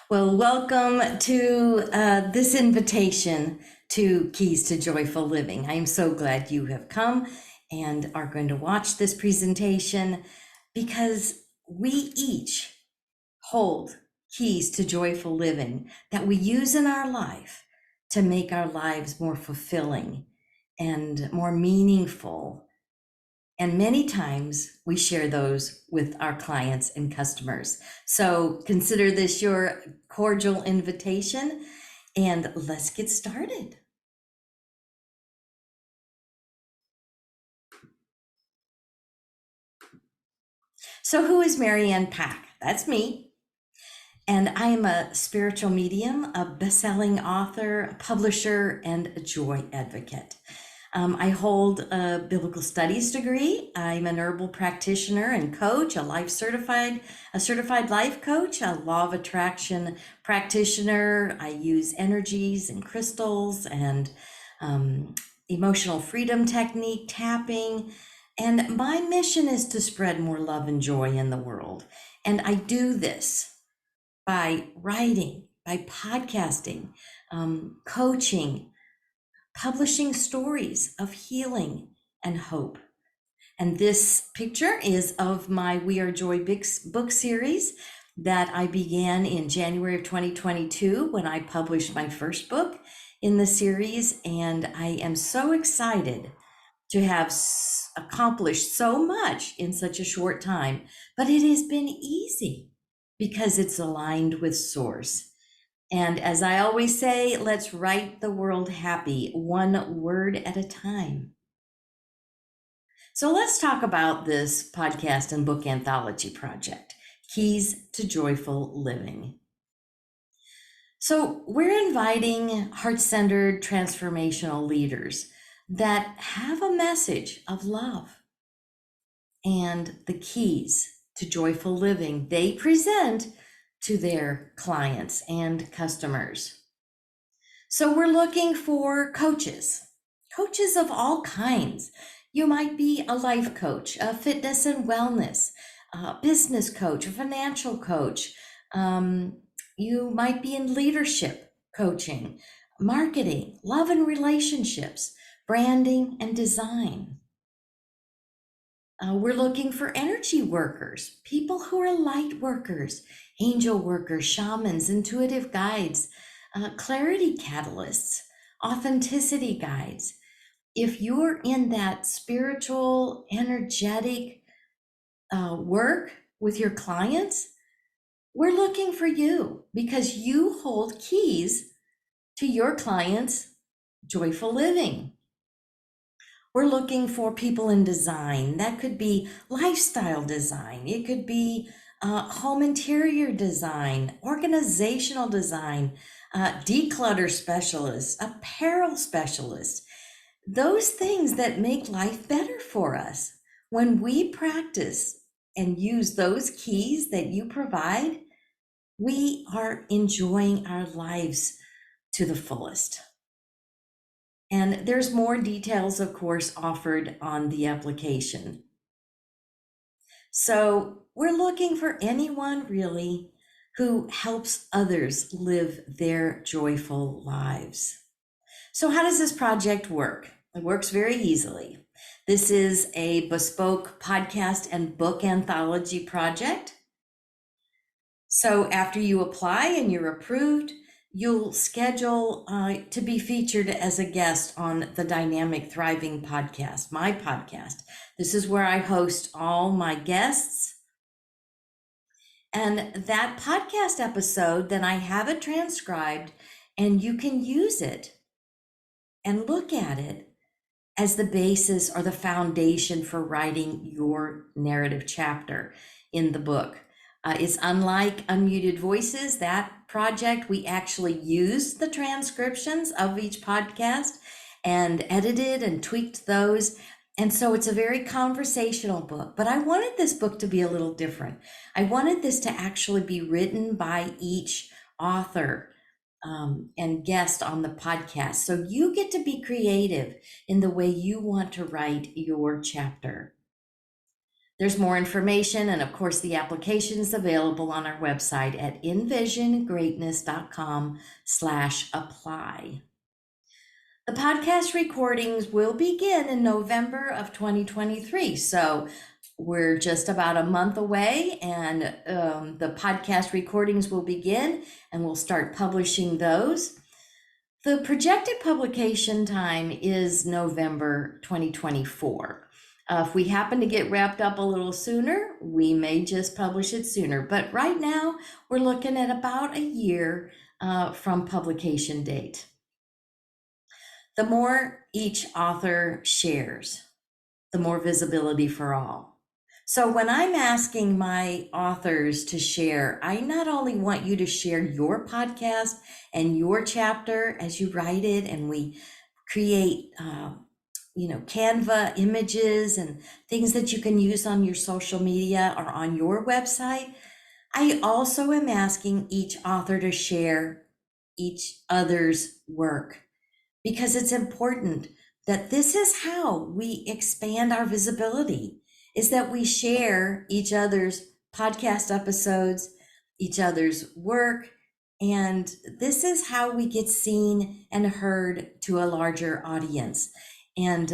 Well, welcome to this invitation to Keys to Joyful Living. I am so glad you have come and are going to watch this presentation because we each hold keys to joyful living that we use in our life to make our lives more fulfilling and more meaningful. And many times we share those with our clients and customers. So consider this your cordial invitation, and let's get started. So who is Marianne Pack? That's me. And I am a spiritual medium, a best-selling author, a publisher, and a joy advocate. I hold a biblical studies degree. I'm an herbal practitioner and coach, a certified life coach, a law of attraction practitioner. I use energies and crystals and emotional freedom technique, tapping. And my mission is to spread more love and joy in the world. And I do this by writing, by podcasting, coaching, publishing stories of healing and hope. And this picture is of my We Are Joy book series that I began in January of 2022 when I published my first book in the series. And I am so excited to have accomplished so much in such a short time, but it has been easy because it's aligned with Source. And as I always say, let's write the world happy, one word at a time. So let's talk about this podcast and book anthology project, Keys to Joyful Living. So we're inviting heart-centered transformational leaders that have a message of love and the keys to joyful living they present to their clients and customers. So we're looking for coaches of all kinds. You might be a life coach, a fitness and wellness, a business coach, a financial coach. You might be in leadership coaching, marketing, love and relationships, branding and design. We're looking for energy workers, people who are light workers, angel workers, shamans, intuitive guides, clarity catalysts, authenticity guides. If you're in that spiritual, energetic work with your clients, we're looking for you because you hold keys to your clients' joyful living. We're looking for people in design. That could be lifestyle design. It could be home interior design, organizational design, declutter specialists, apparel specialists, those things that make life better for us. When we practice and use those keys that you provide, we are enjoying our lives to the fullest. And there's more details, of course, offered on the application. So we're looking for anyone really who helps others live their joyful lives. So how does this project work? It works very easily. This is a bespoke podcast and book anthology project. So after you apply and you're approved, you'll schedule to be featured as a guest on the Dynamic Thriving podcast, my podcast. This is where I host all my guests. And that podcast episode, then I have it transcribed and you can use it and look at it as the basis or the foundation for writing your narrative chapter in the book. It's unlike Unmuted Voices, that project, we actually used the transcriptions of each podcast and edited and tweaked those. And so it's a very conversational book, but I wanted this book to be a little different. I wanted this to actually be written by each author and guest on the podcast. So you get to be creative in the way you want to write your chapter. There's more information, and of course, the application is available on our website at envisiongreatness.com/apply. The podcast recordings will begin in November of 2023. So we're just about a month away, and the podcast recordings will begin, and we'll start publishing those. The projected publication time is November 2024. If we happen to get wrapped up a little sooner, we may just publish it sooner. But right now, we're looking at about a year from publication date. The more each author shares, the more visibility for all. So when I'm asking my authors to share, I not only want you to share your podcast and your chapter as you write it, and we create, Canva images and things that you can use on your social media or on your website. I also am asking each author to share each other's work, because it's important that this is how we expand our visibility, is that we share each other's podcast episodes, each other's work, and this is how we get seen and heard to a larger audience. And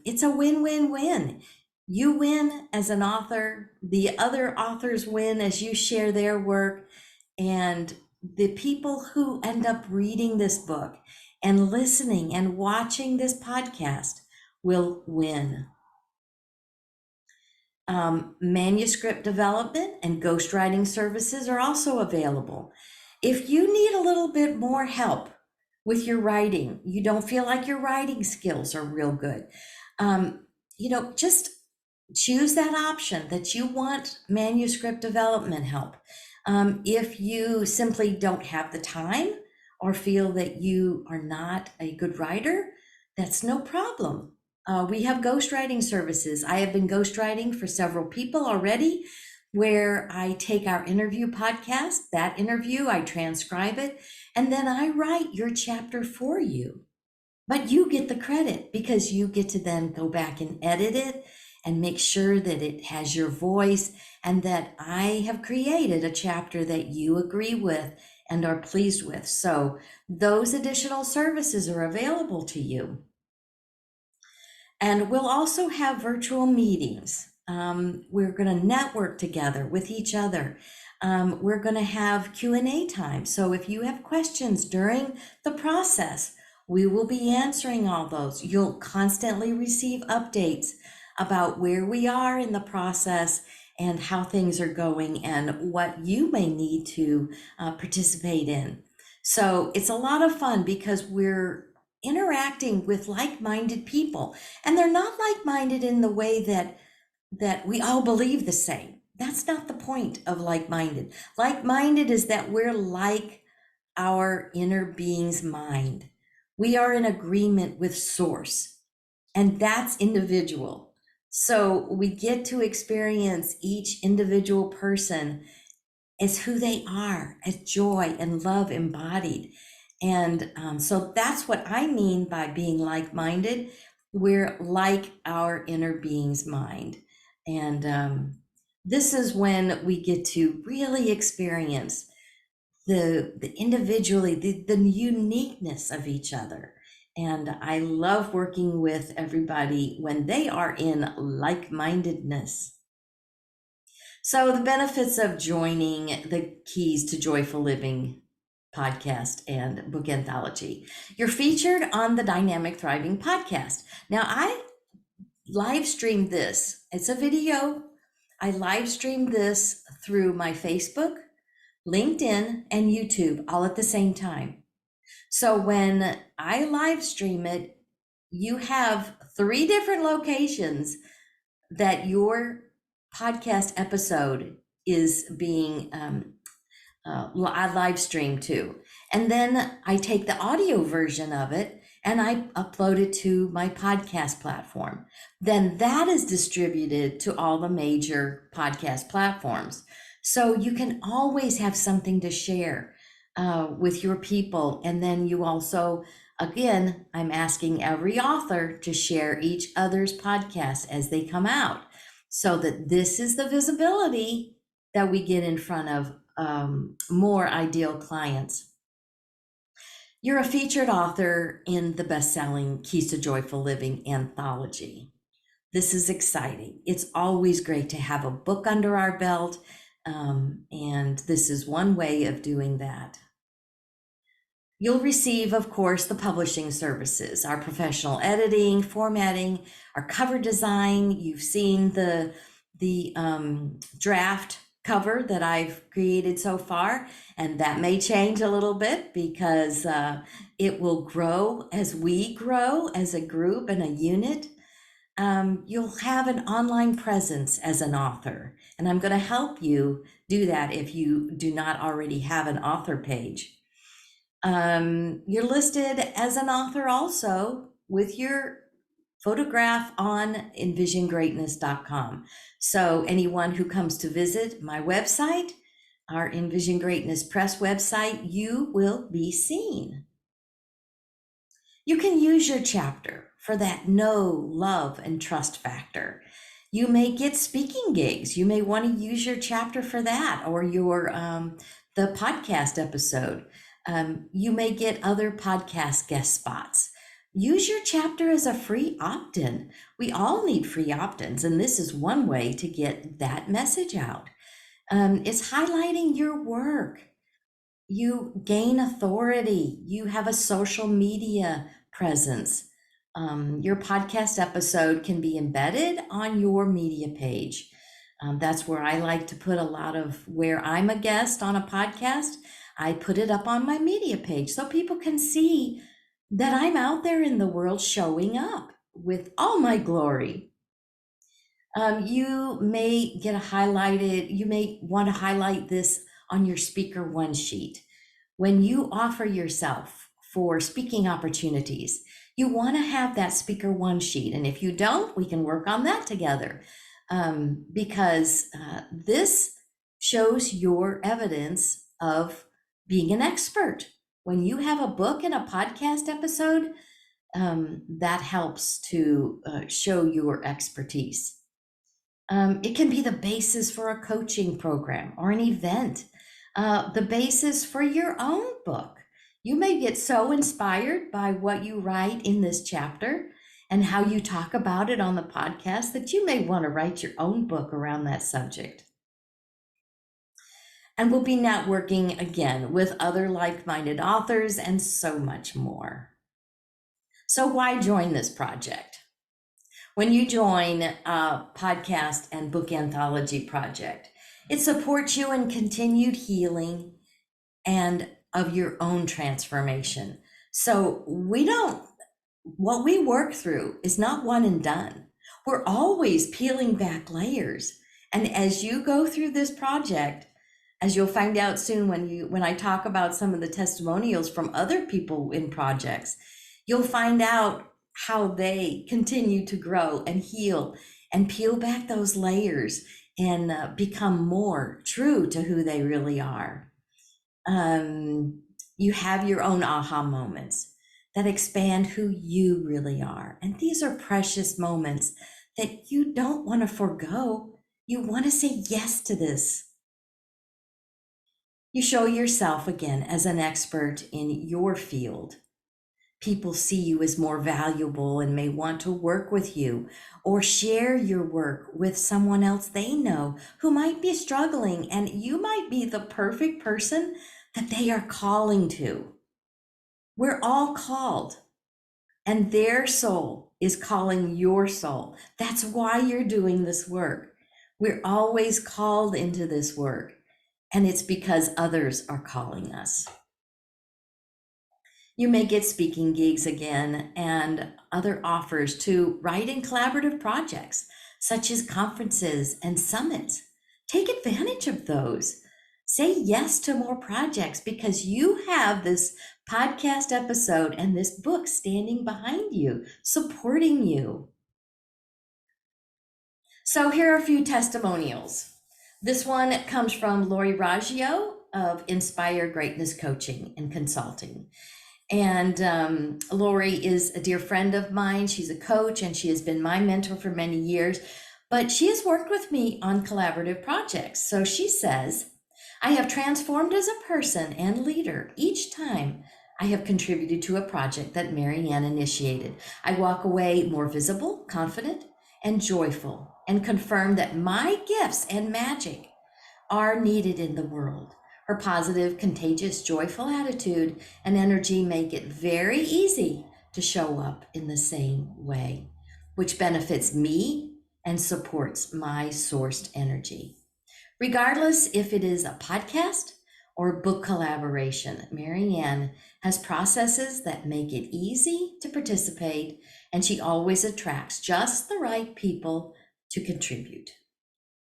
it's a win-win-win. You win as an author, the other authors win as you share their work, and the people who end up reading this book and listening and watching this podcast will win. Manuscript development and ghostwriting services are also available. If you need a little bit more help with your writing, you don't feel like your writing skills are real good, just choose that option that you want manuscript development help. If you simply don't have the time or feel that you are not a good writer, that's no problem. We have ghostwriting services. I have been ghostwriting for several people already, where I take our interview podcast, that interview, I transcribe it, and then I write your chapter for you. But you get the credit because you get to then go back and edit it and make sure that it has your voice and that I have created a chapter that you agree with and are pleased with. So those additional services are available to you. And we'll also have virtual meetings. We're going to network together with each other. We're going to have Q&A time. So if you have questions during the process, we will be answering all those. You'll constantly receive updates about where we are in the process and how things are going and what you may need to participate in. So it's a lot of fun because we're interacting with like-minded people, and they're not like-minded in the way that we all believe the same. That's not the point of like-minded. Like-minded is that we're like our inner being's mind. We are in agreement with source, and that's individual. So we get to experience each individual person as who they are, as joy and love embodied. And so that's what I mean by being like-minded. We're like our inner being's mind. And this is when we get to really experience the individually, the uniqueness of each other. And I love working with everybody when they are in like-mindedness. So the benefits of joining the Keys to Joyful Living podcast and book anthology. You're featured on the Dynamic Thriving podcast. Now, I live streamed this. It's a video. I live streamed this through my Facebook, LinkedIn, and YouTube all at the same time. So when I live stream it, you have 3 different locations that your podcast episode is being live streamed to. And then I take the audio version of it and I upload it to my podcast platform. Then that is distributed to all the major podcast platforms. So you can always have something to share with your people. And then you also, again, I'm asking every author to share each other's podcast as they come out. so that this is the visibility that we get in front of more ideal clients. You're a featured author in the best-selling Keys to Joyful Living Anthology. This is exciting. It's always great to have a book under our belt, and this is one way of doing that. You'll receive, of course, the publishing services, our professional editing, formatting, our cover design. You've seen the draft cover that I've created so far, and that may change a little bit because it will grow as we grow as a group and a unit. You'll have an online presence as an author, and I'm going to help you do that if you do not already have an author page. You're listed as an author also with your photograph on envisiongreatness.com. So anyone who comes to visit my website, our Envision Greatness Press website, you will be seen. You can use your chapter for that know, love, and trust factor. You may get speaking gigs. You may want to use your chapter for that, or your the podcast episode. You may get other podcast guest spots. Use your chapter as a free opt-in. We all need free opt-ins, and this is one way to get that message out. It's highlighting your work. You gain authority. You have a social media presence. Your podcast episode can be embedded on your media page. That's where I like to put a lot of where I'm a guest on a podcast. I put it up on my media page so people can see that I'm out there in the world showing up with all my glory. You may get you may want to highlight this on your speaker one sheet. When you offer yourself for speaking opportunities, you want to have that speaker one sheet. And if you don't, we can work on that together, because this shows your evidence of being an expert. When you have a book and a podcast episode, that helps to show your expertise. It can be the basis for a coaching program or an event, the basis for your own book. You may get so inspired by what you write in this chapter and how you talk about it on the podcast that you may want to write your own book around that subject. And we'll be networking again with other like-minded authors and so much more. So why join this project? When you join a podcast and book anthology project, it supports you in continued healing and of your own transformation. So what we work through is not one and done. We're always peeling back layers. And as you go through this project, as you'll find out soon when I talk about some of the testimonials from other people in projects, you'll find out how they continue to grow and heal and peel back those layers and become more true to who they really are. You have your own aha moments that expand who you really are. And these are precious moments that you don't want to forgo. You want to say yes to this. You show yourself again as an expert in your field. People see you as more valuable and may want to work with you or share your work with someone else they know who might be struggling, and you might be the perfect person that they are calling to. We're all called, and their soul is calling your soul. That's why you're doing this work. We're always called into this work, and it's because others are calling us. You may get speaking gigs again and other offers to write in collaborative projects, such as conferences and summits. Take advantage of those. Say yes to more projects because you have this podcast episode and this book standing behind you, supporting you. So here are a few testimonials. This one comes from Lori Raggio of Inspire Greatness Coaching and Consulting. And Lori is a dear friend of mine. She's a coach and she has been my mentor for many years. but she has worked with me on collaborative projects. So she says, I have transformed as a person and leader each time I have contributed to a project that Marianne initiated. I walk away more visible, confident, and joyful, and confirm that my gifts and magic are needed in the world. Her positive, contagious, joyful attitude and energy make it very easy to show up in the same way, which benefits me and supports my sourced energy. Regardless if it is a podcast or book collaboration, Marianne has processes that make it easy to participate, and she always attracts just the right people to contribute.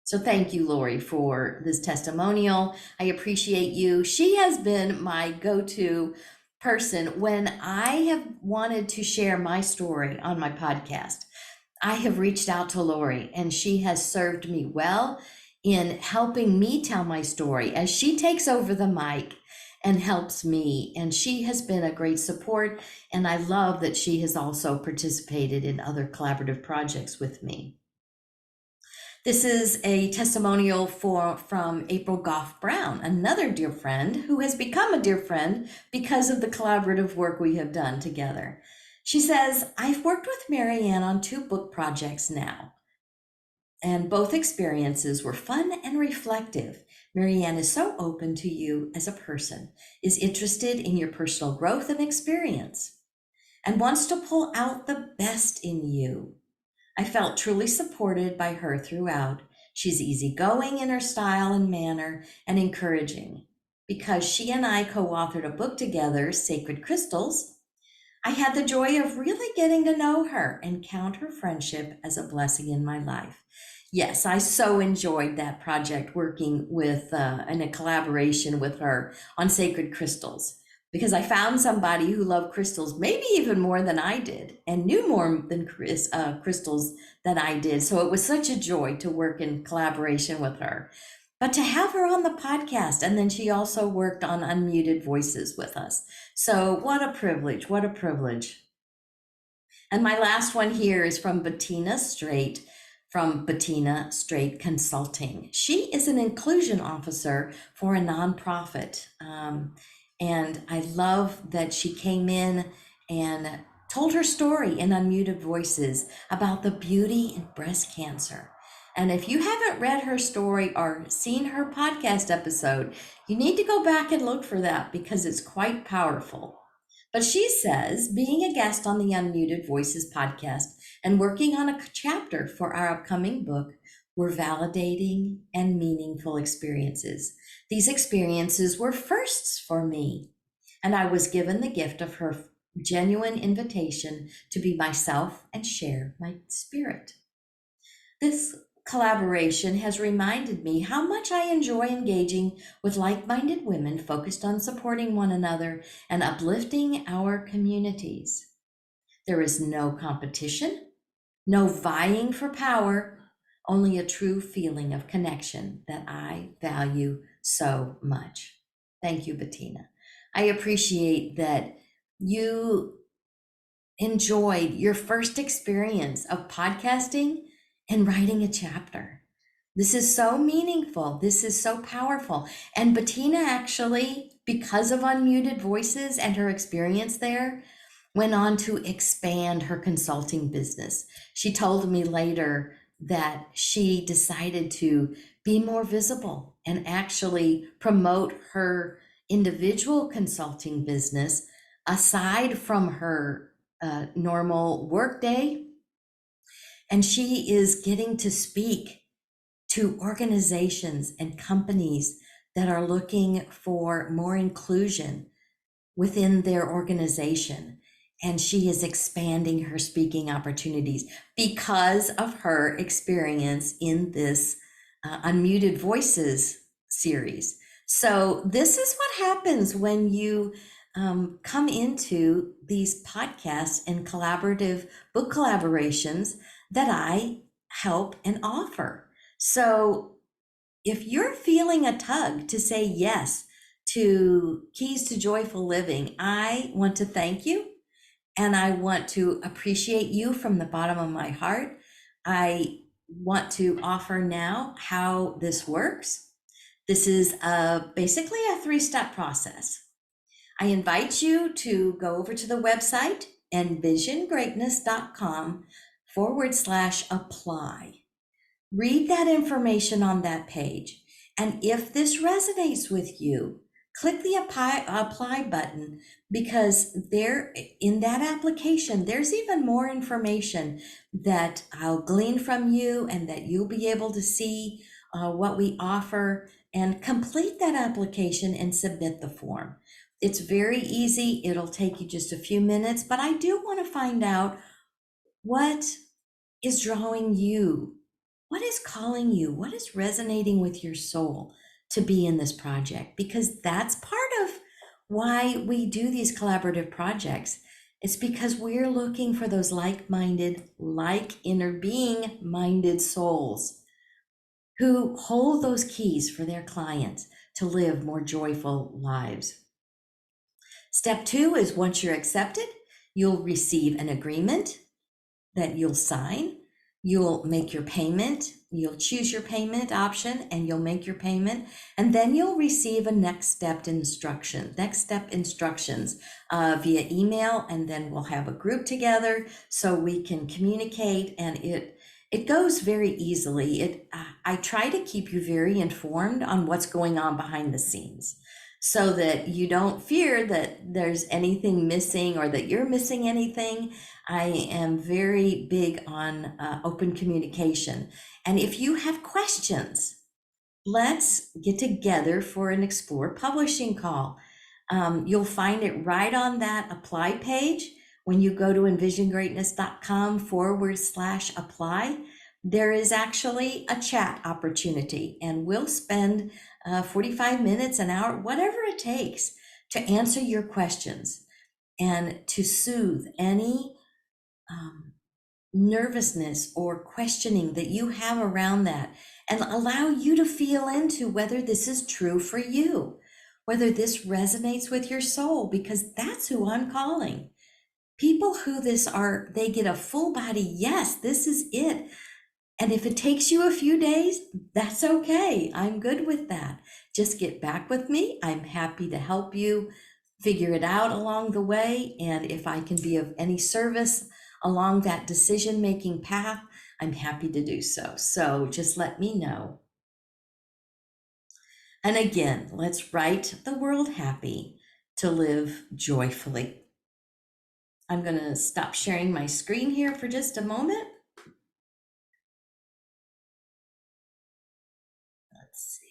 So thank you, Lori, for this testimonial. I appreciate you. She has been my go-to person when I have wanted to share my story on my podcast. I have reached out to Lori, and she has served me well in helping me tell my story as she takes over the mic and helps me. And she has been a great support. And I love that she has also participated in other collaborative projects with me. This is a testimonial from April Goff Brown, another dear friend who has become a dear friend because of the collaborative work we have done together. She says, I've worked with Marianne on 2 book projects now, and both experiences were fun and reflective. Marianne is so open to you as a person, is interested in your personal growth and experience, and wants to pull out the best in you. I felt truly supported by her throughout. She's easygoing in her style and manner and encouraging. Because she and I co-authored a book together, Sacred Crystals, I had the joy of really getting to know her and count her friendship as a blessing in my life. Yes, I so enjoyed that project working with in a collaboration with her on Sacred Crystals, because I found somebody who loved crystals maybe even more than I did and knew more than crystals than I did. So it was such a joy to work in collaboration with her. But to have her on the podcast, and then she also worked on Unmuted Voices with us. So what a privilege, what a privilege. And my last one here is from Bettina Straight, from Bettina Straight Consulting. She is an inclusion officer for a nonprofit. And I love that she came in and told her story in Unmuted Voices about the beauty in breast cancer. And if you haven't read her story or seen her podcast episode, you need to go back and look for that because it's quite powerful. But she says, being a guest on the Unmuted Voices podcast and working on a chapter for our upcoming book were validating and meaningful experiences. These experiences were firsts for me, and I was given the gift of her genuine invitation to be myself and share my spirit. This collaboration has reminded me how much I enjoy engaging with like-minded women focused on supporting one another and uplifting our communities. There is no competition, no vying for power, only a true feeling of connection that I value so much. Thank you, Bettina. I appreciate that you enjoyed your first experience of podcasting and writing a chapter. This is so meaningful. This is so powerful. And Bettina actually, because of Unmuted Voices and her experience there, went on to expand her consulting business. She told me later that she decided to be more visible and actually promote her individual consulting business aside from her normal workday. And she is getting to speak to organizations and companies that are looking for more inclusion within their organization. And she is expanding her speaking opportunities because of her experience in this Unmuted Voices series. So this is what happens when you come into these podcasts and collaborative book collaborations that I help and offer. So if you're feeling a tug to say yes to Keys to Joyful Living, I want to thank you and I want to appreciate you from the bottom of my heart. I want to offer now how this works. This is basically a 3-step process. I invite you to go over to the website, envisiongreatness.com/apply. Read that information on that page. And if this resonates with you, click the apply button, because there in that application, there's even more information that I'll glean from you and that you'll be able to see what we offer, and complete that application and submit the form. It's very easy. It'll take you just a few minutes, but I do want to find out what is drawing you. What is calling you? What is resonating with your soul to be in this project? Because that's part of why we do these collaborative projects. It's because we're looking for those like-minded, like inner being minded souls who hold those keys for their clients to live more joyful lives. Step 2 is, once you're accepted, you'll receive an agreement that you'll sign. You'll make your payment. You'll choose your payment option and you'll make your payment. And then you'll receive a next step instructions via email. And then we'll have a group together so we can communicate, and it goes very easily. I try to keep you very informed on what's going on behind the scenes, so that you don't fear that there's anything missing or that you're missing anything. I am very big on open communication. And if you have questions, let's get together for an Explore Publishing call. You'll find it right on that apply page. When you go to envisiongreatness.com/apply, there is actually a chat opportunity, and we'll spend 45 minutes, an hour, whatever it takes to answer your questions and to soothe any nervousness or questioning that you have around that, and allow you to feel into whether this is true for you, whether this resonates with your soul, because that's who I'm calling. People who they get a full body, yes, this is it. And if it takes you a few days, that's okay. I'm good with that. Just get back with me. I'm happy to help you figure it out along the way. And if I can be of any service along that decision-making path, I'm happy to do so. So just let me know. And again, let's write the world happy to live joyfully. I'm going to stop sharing my screen here for just a moment. Let's see.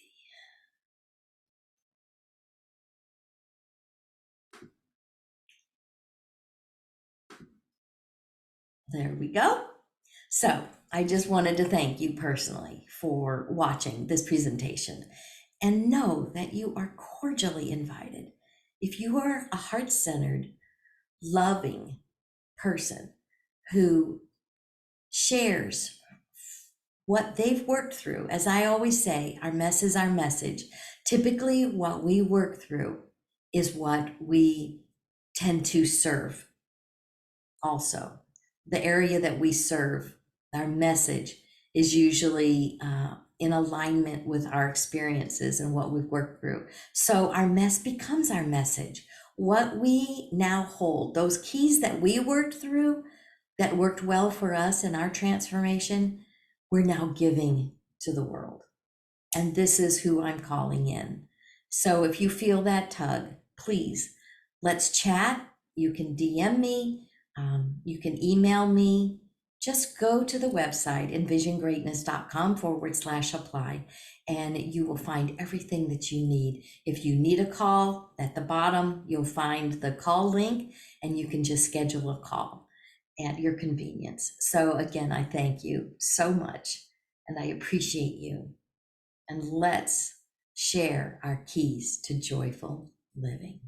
There we go. So I just wanted to thank you personally for watching this presentation, and know that you are cordially invited. If you are a heart-centered, loving person who shares what they've worked through, as I always say, our mess is our message. Typically, what we work through is what we tend to serve also. The area that we serve, our message, is usually in alignment with our experiences and what we've worked through. So our mess becomes our message. What we now hold, those keys that we worked through, that worked well for us in our transformation, we're now giving to the world. And this is who I'm calling in. So if you feel that tug, please, let's chat. You can DM me. You can email me. Just go to the website, envisiongreatness.com/apply, and you will find everything that you need. If you need a call, at the bottom, you'll find the call link, and you can just schedule a call at your convenience. So again, I thank you so much, and I appreciate you. And let's share our keys to joyful living.